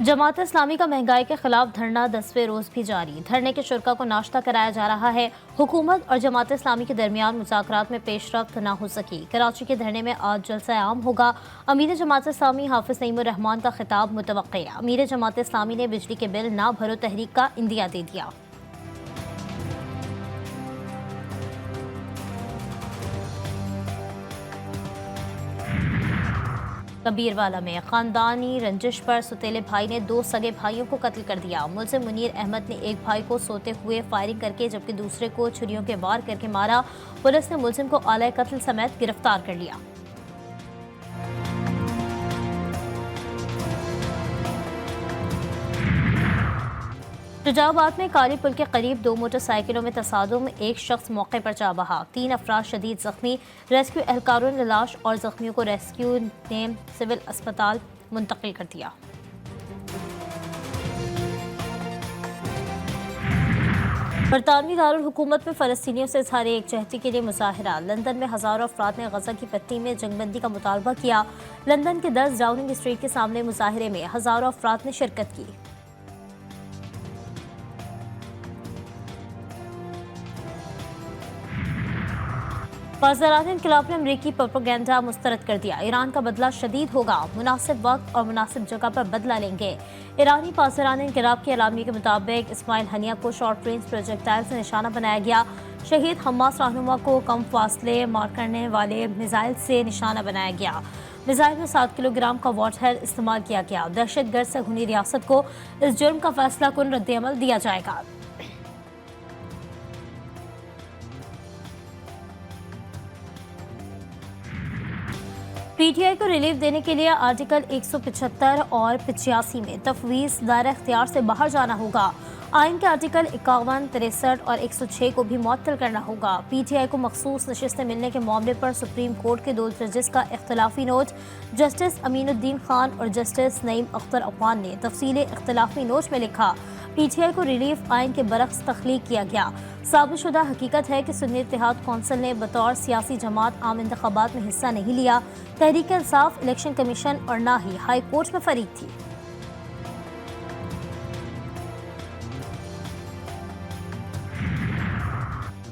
जमात इस्लामी का महंगाई के खिलाफ धरना 10वें रोज भी जारी। धरने के शुरा को नाश्ता कराया जा रहा है। हुकूमत और जमात इस्लामी के दरमियान मुज़ाकरात में पेशरफ्त न हो सकी। कराची के धरने में आज जलसा आम होगा। अमीर जमात इस्लामी हाफिज नईमुर रहमान का खिताब मुतवक्के। अमीर जमात इस्लामी ने बिजली के बिल ना भरो तहरीक का इंदिया दे दिया। कबीरवाला में खानदानी रंजिश पर सुतेले भाई ने 2 सगे भाइयों को कत्ल कर दिया। मुलजिम मुनीर अहमद ने एक भाई को सोते हुए फायरिंग करके जबकि दूसरे को छुरियों के वार करके मारा। पुलिस ने मुलजिम को आला कत्ल समेत गिरफ्तार कर लिया। शुजाबाद में काली पुल के करीब 2 मोटरसाइकिलों में तसादुम, एक शख्स मौके पर जा बहा। 3 अफराद शदीद जख्मी। रेस्क्यू एहलकारों ने लाश और जख्मियों को रेस्क्यू ने सिविल अस्पताल मुंतकिल कर दिया। बरतानवी दारुल हुकूमत में फ़लस्तीनियों से इज़हार एकजहती के लिए मुजाहिरा। लंदन में हज़ारों अफराद ने गज़ा की पट्टी में जंगबंदी का मुतालबा किया। लंदन के 10 डाउनिंग स्ट्रीट के सामने मुजाहिरे में हज़ारों अफराद ने शिरकत की। पासदारान इनकलाब ने अमरीकी प्रोपेगेंडा मुस्तरद कर दिया। ईरान का बदला शदीद होगा। मुनासिब वक्त और मुनासिब जगह पर बदला लेंगे। ईरानी पासदारान इनकलाब के एलामी के मुताबिक इस्माइल हनिया को शॉर्ट रेंज प्रोजेक्टाइल से निशाना बनाया गया। शहीद हमास रहनुमा को कम फासले मार करने वाले मिसाइल से निशाना बनाया गया। मिसाइल में 7 किलोग्राम का वाटर इस्तेमाल किया गया। दहशतगर्द से हुनी रियासत को इस जुर्म का फैसला कुन रद्द-ए-अमल दिया जाएगा। पीटीआई को रिलीफ देने के लिए आर्टिकल 175 और 85 में तफवीज़ दायरा इख्तियार से बाहर जाना होगा। आइन के आर्टिकल 51, 63 और 106 को भी मुअत्तल करना होगा। पीटीआई को मखसूस नशिस्तें मिलने के मामले पर सुप्रीम कोर्ट के 2 जजेस का इख्तलाफी नोट। जस्टिस अमीनुद्दीन खान और जस्टिस नईम अख्तर अफगान ने तफसील इख्तलाफी नोट में लिखा, पीटीआई को रिलीफ आइन के बरक्स तख्लीक किया गया। साबितशुदा हकीकत है कि सुन्नी इत्तेहाद कौंसिल ने बतौर सियासी जमात आम इंतखाबात में हिस्सा नहीं लिया। तहरीक इंसाफ, इलेक्शन कमीशन और ना ही हाई कोर्ट में फरीक थी।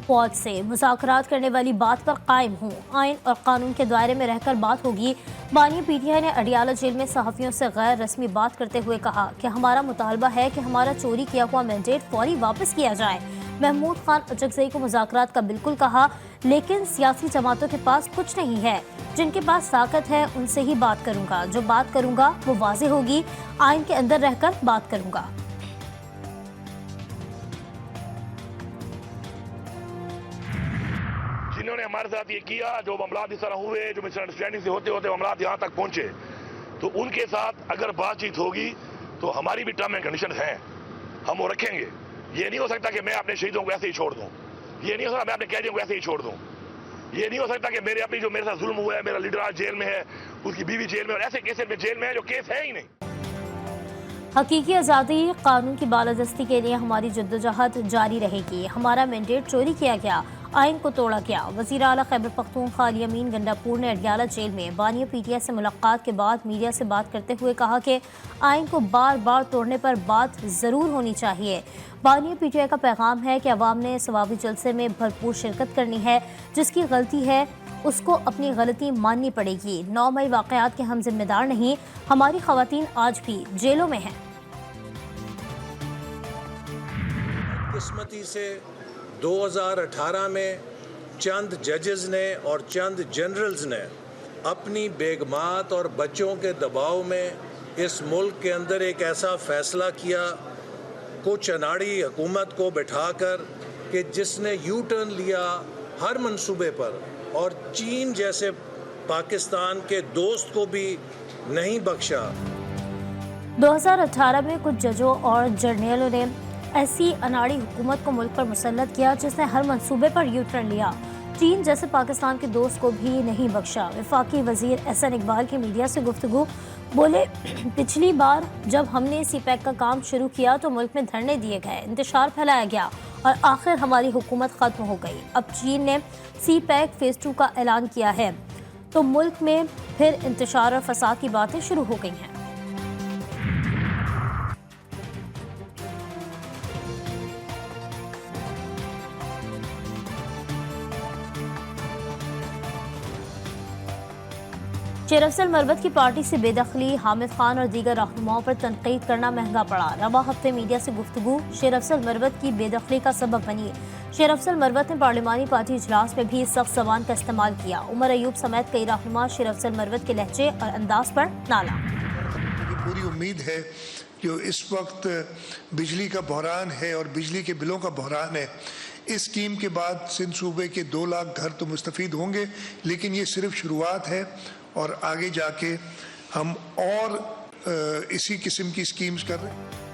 फौज से मुज़ाकरात करने वाली बात पर कायम हूँ। आइन और कानून के दायरे में रहकर बात होगी। बानी पीटीआई ने अडियाला जेल में सहाफ़ियों से गैर रस्मी बात करते हुए कहा कि हमारा मुतालबा है कि हमारा चोरी किया हुआ मैंडेट फौरी वापस किया जाए। महमूद खान अचकज़ई को मुज़ाकरात का बिल्कुल कहा, लेकिन सियासी जमातों के पास कुछ नहीं है। जिनके पास ताकत है उनसे ही बात करूँगा। जो बात करूँगा वो वाज़ेह होगी। आइन के अंदर रहकर बात करूँगा। जिन्होंने हमारे साथ ये किया, जो मामलात इस तरह हुए, जो मिसअंडरस्टैंडिंग से होते होते मामलात यहाँ तक पहुँचे, तो उनके साथ अगर बातचीत होगी तो हमारी भी टर्म एंड कंडीशन हैं, हम वो रखेंगे। ये नहीं हो सकता कि मैं अपने शहीदों को ऐसे ही छोड़ दूं। ये नहीं हो सकता मैं अपने कैदियों को ऐसे ही छोड़ दूं। ये नहीं हो सकता कि मेरे अपनी जो मेरे साथ जुल्म हुआ है, मेरा लीडर आज जेल में है, उसकी बीवी जेल में, और ऐसे केसेस में जेल में है जो केस है ही नहीं। हकीकी आज़ादी कानून की बालादस्ती के लिए हमारी जद्दोजहद जारी रहेगी। हमारा मैंडेट चोरी किया गया, आइन को तोड़ा गया। वज़ीर आला खैबर पख्तूनख्वा अली अमीन गंडापुर ने अडियाला जेल में बानिया पीटीआई से मुलाकात के बाद मीडिया से बात करते हुए कहा कि आइन को बार बार तोड़ने पर बात ज़रूर होनी चाहिए। बानिया पीटीआई का पैगाम है कि अवाम ने सवाबी जलसे में भरपूर शिरकत करनी है। जिसकी गलती है उसको अपनी गलती माननी पड़ेगी। 9 मई वाक़यात के हम जिम्मेदार नहीं। हमारी ख़वातीन आज भी जेलों में हैं। किस्मती से 2018 में चंद जजेस ने और चंद जनरल्स ने अपनी बेगमात और बच्चों के दबाव में इस मुल्क के अंदर एक ऐसा फैसला किया, कुछ अनाड़ी हुकूमत को बिठाकर, कि जिसने यू टर्न लिया हर मंसूबे पर, और चीन जैसे पाकिस्तान के दोस्त को भी नहीं बख्शा। 2018 में कुछ जजों और जर्नलों ने ऐसी अनाड़ी हुकूमत को मुल्क पर मुसल्लत किया जिसने हर मंसूबे पर यू टर्न लिया। चीन जैसे पाकिस्तान के दोस्त को भी नहीं बख्शा। वफाकी वजीर एहसन इकबाल की मीडिया से गुफ्तगू बोले, पिछली बार जब हमने सीपैक का काम शुरू किया तो मुल्क में धरने दिए गए, इंतशार फैलाया गया और आखिर हमारी हुकूमत ख़त्म हो गई। अब चीन ने सीपैक फेज़ 2 का ऐलान किया है तो मुल्क में फिर इंतशार और फसाद की बातें शुरू हो गई हैं। शेर अफजल मरवत की पार्टी से बेदखली, हामिद खान और दीगर रहनुमाओं पर तनकीद करना महंगा पड़ा। रवा हफ्ते मीडिया से गुफ्तगू शेर अफजल मरवत की बेदखली का सबब बनी। शेर अफजल मरवत ने पार्लिमानी पार्टी इजलास में भी सख्त ज़बान का इस्तेमाल किया। उमर अयूब समेत कई रहनुमा शेर अफजल मरवत के लहजे और अंदाज पर नाला। पूरी उम्मीद है जो इस वक्त बिजली का बहरान है और बिजली के बिलों का बहरान है, इस स्कीम के बाद सिंध सूबे के 2 लाख घर तो मुस्तफ़ीद होंगे, लेकिन ये सिर्फ शुरुआत है और आगे जाके हम और इसी किस्म की स्कीम्स कर रहे हैं।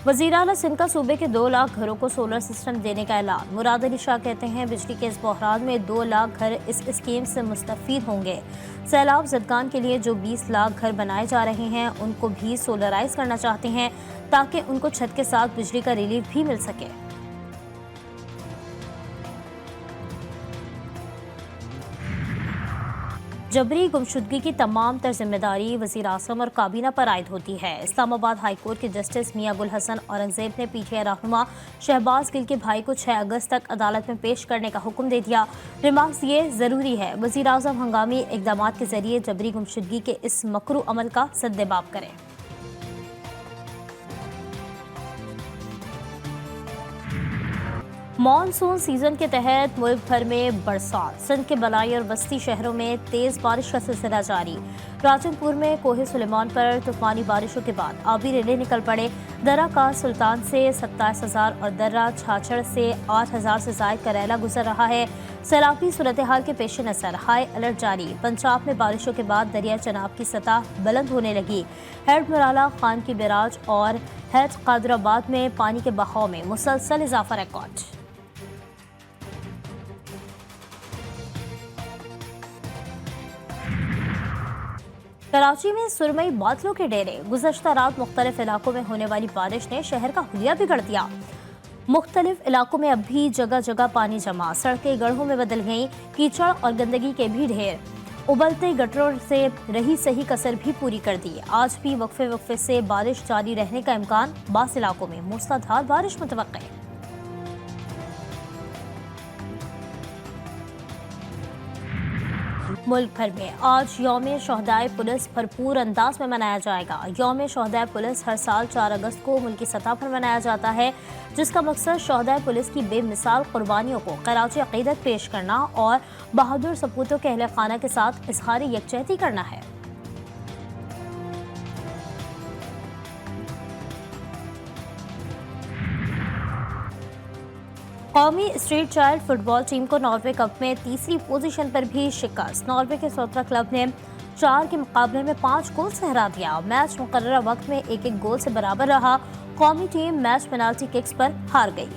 वज़ीर आला सिंध का सूबे के 2 लाख घरों को सोलर सिस्टम देने का ऐलान। मुराद अली शाह कहते हैं बिजली के इस बहरान में 2 लाख घर इस स्कीम से मुस्तफ़ीद होंगे। सैलाब ज़दगान के लिए जो 20 लाख घर बनाए जा रहे हैं उनको भी सोलराइज करना चाहते हैं ताकि उनको छत के साथ बिजली का रिलीफ भी मिल सके। जबरी गुमशुदगी की तमाम तर जिम्मेदारी वज़ीर आज़म और काबीना पर आयद होती है। इस्लामाबाद हाई कोर्ट के जस्टिस मियां गुल हसन औरंगजेब ने पीटीआई रहनुमा शहबाज गिल के भाई को 6 अगस्त तक अदालत में पेश करने का हुक्म दे दिया। रिमार्क्स ये ज़रूरी है वज़ीर आज़म हंगामी इकदाम के जरिए जबरी गुमशुदगी के इस मकरू अमल का सद्देबाब करें। मॉनसून सीजन के तहत मुल्क भर में बरसात। सिंध के बलाई और वस्ती शहरों में तेज बारिश का सिलसिला जारी। राजनपुर में कोहे सुलेमान पर तूफानी बारिशों के बाद आबी रेले निकल पड़े। दर्रा का सुल्तान से 27,000 और दर्रा छाछड़ से 8,000 से जायद का रैला गुजर रहा है। सैलाबी सूरत हाल के पेश नज़र हाई अलर्ट जारी। पंजाब में बारिशों के बाद दरिया चनाब की सतह बुलंद होने लगी। हेड मुराला खान की बैराज और हेड कादराबाद में पानी के बहाव में मुसलसल इजाफा रिकॉर्ड। कराची में सुरमई बादलों के डेरे। गुज़श्ता रात मुख्तलिफ इलाकों में होने वाली बारिश ने शहर का हुलिया बिगड़ दिया। मुख्तलिफ इलाकों में अब भी जगह जगह पानी जमा, सड़कें गढ़ों में बदल गईं। कीचड़ और गंदगी के भी ढेर। उबलते गटरों से रही सही कसर भी पूरी कर दी। आज भी वक्फे वक्फे से बारिश जारी रहने का इम्कान। बास इलाकों में मूसलाधार बारिश मुतवक्के। मुल्क भर में आज यौम शहदाए पुलिस भरपूर अंदाज में मनाया जाएगा। यौम शहदाए पुलिस हर साल 4 अगस्त को मुल्की सतह पर मनाया जाता है, जिसका मकसद शहदाए पुलिस की बेमिसाल कुर्बानियों को खराज अक़ीदत पेश करना और बहादुर सपूतों के अहले खाना के साथ इज़हार यकजहती करना है। कौमी स्ट्रीट चाइल्ड फुटबॉल टीम को नॉर्वे कप में तीसरी पोजीशन पर भी शिकस्त। नॉर्वे के सोत्रा क्लब ने 4 के मुकाबले में 5 गोल से हरा दिया। मैच मुकर्ररा वक्त में 1-1 गोल से बराबर रहा। कौमी टीम मैच पेनाल्टी किक्स पर हार गई।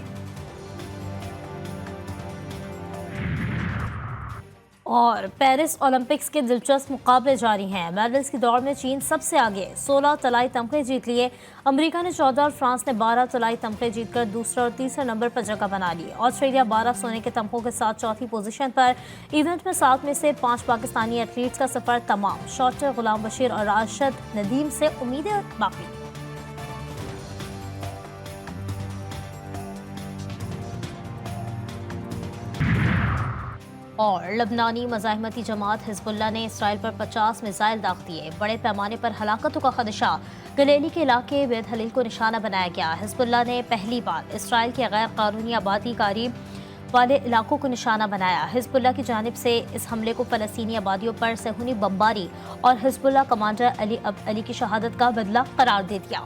और पेरिस ओलंपिक्स के दिलचस्प मुकाबले जारी हैं। मेडल्स की दौड़ में चीन सबसे आगे, 16 तलाई तमगे जीत लिए। अमेरिका ने 14 और फ्रांस ने 12 तलाई तमगे जीतकर दूसरा और तीसरे नंबर पर जगह बना ली। ऑस्ट्रेलिया 12 सोने के तमगों के साथ चौथी पोजीशन पर। इवेंट में 7 में से 5 पाकिस्तानी एथलीट्स का सफर तमाम। शॉटर गुलाम बशीर और राशिद नदीम से उम्मीदें बाकी। और लबनानी मज़ाहमती जमात हिजबुल्लाह ने इसराइल पर 50 मिसाइल दाग दिए। बड़े पैमाने पर हलाकतों का खदशा। गलीली के इलाके बेत हलील को निशाना बनाया गया। हिजबुल्लाह ने पहली बार इसराइल के गैर कानूनी आबादी कारी वाले इलाकों को निशाना बनाया। हिजबुल्लाह की जानिब से इस हमले को फ़लस्तीनी आबादियों पर सहूनी बमबारी और हिजबुल्लाह कमांडर अली की शहादत का बदला करार दे दिया।